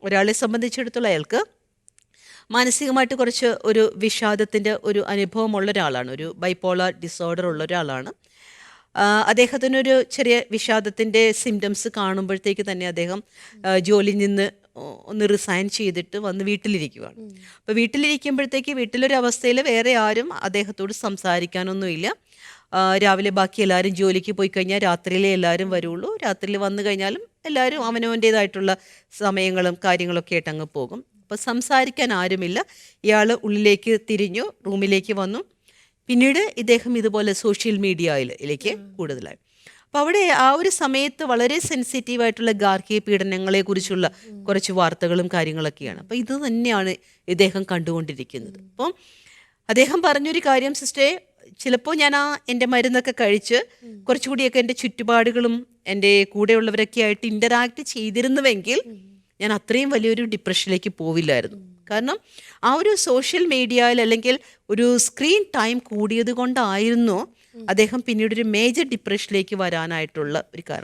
ഒരാളെ സംബന്ധിച്ചിടത്തോളം അയാൾക്ക് മാനസികമായിട്ട് കുറച്ച് ഒരു വിഷാദത്തിൻ്റെ ഒരു അനുഭവമുള്ള ഒരാളാണ്, ഒരു ബൈപ്പോളർ ഡിസോർഡർ ഉള്ള ഒരാളാണ്. അദ്ദേഹത്തിനൊരു ചെറിയ വിഷാദത്തിൻ്റെ സിംറ്റംസ് കാണുമ്പോഴത്തേക്ക് തന്നെ അദ്ദേഹം ജോലിയിൽ നിന്ന് ഒന്ന് റിസൈൻ ചെയ്തിട്ട് വന്ന് വീട്ടിലിരിക്കുകയാണ്. അപ്പോൾ വീട്ടിലിരിക്കുമ്പോഴത്തേക്ക് വീട്ടിലൊരു അവസ്ഥയിൽ വേറെ ആരും അദ്ദേഹത്തോട് സംസാരിക്കാനൊന്നുമില്ല. രാവിലെ ബാക്കി എല്ലാവരും ജോലിക്ക് പോയി കഴിഞ്ഞാൽ രാത്രിയിലേ എല്ലാവരും വരുള്ളൂ. രാത്രിയിൽ വന്നു കഴിഞ്ഞാലും എല്ലാവരും അവനവൻ്റേതായിട്ടുള്ള സമയങ്ങളും കാര്യങ്ങളൊക്കെ ആയിട്ട് അങ്ങ് പോകും. അപ്പോൾ സംസാരിക്കാൻ ആരുമില്ല. ഇയാൾ ഉള്ളിലേക്ക് തിരിഞ്ഞു, റൂമിലേക്ക് വന്നു. പിന്നീട് ഇദ്ദേഹം ഇതുപോലെ സോഷ്യൽ മീഡിയയിലേക്ക് കൂടുതലായി. അപ്പോൾ അവിടെ ആ ഒരു സമയത്ത് വളരെ സെൻസിറ്റീവായിട്ടുള്ള ഗാർഹിക പീഡനങ്ങളെക്കുറിച്ചുള്ള കുറച്ച് വാർത്തകളും കാര്യങ്ങളൊക്കെയാണ്. അപ്പോൾ ഇത് തന്നെയാണ് ഇദ്ദേഹം കണ്ടുകൊണ്ടിരിക്കുന്നത്. അപ്പം അദ്ദേഹം പറഞ്ഞൊരു കാര്യം, സിസ്റ്ററെ, ചിലപ്പോൾ ഞാൻ എൻ്റെ മരുന്നൊക്കെ കഴിച്ച് കുറച്ചുകൂടിയൊക്കെ എൻ്റെ ചുറ്റുപാടുകളും എൻ്റെ കൂടെയുള്ളവരൊക്കെ ആയിട്ട് ഇൻ്ററാക്ട് ചെയ്തിരുന്നുവെങ്കിൽ ഞാൻ അത്രയും വലിയൊരു ഡിപ്രഷനിലേക്ക് പോവില്ലായിരുന്നു. കാരണം ആ ഒരു സോഷ്യൽ മീഡിയയിൽ അല്ലെങ്കിൽ ഒരു സ്ക്രീൻ ടൈം കൂടിയത് കൊണ്ടായിരുന്നു അദ്ദേഹം പിന്നീട് ഒരു മേജർ ഡിപ്രഷനിലേക്ക് വരാനായിട്ടുള്ള ഒരു കാരണം.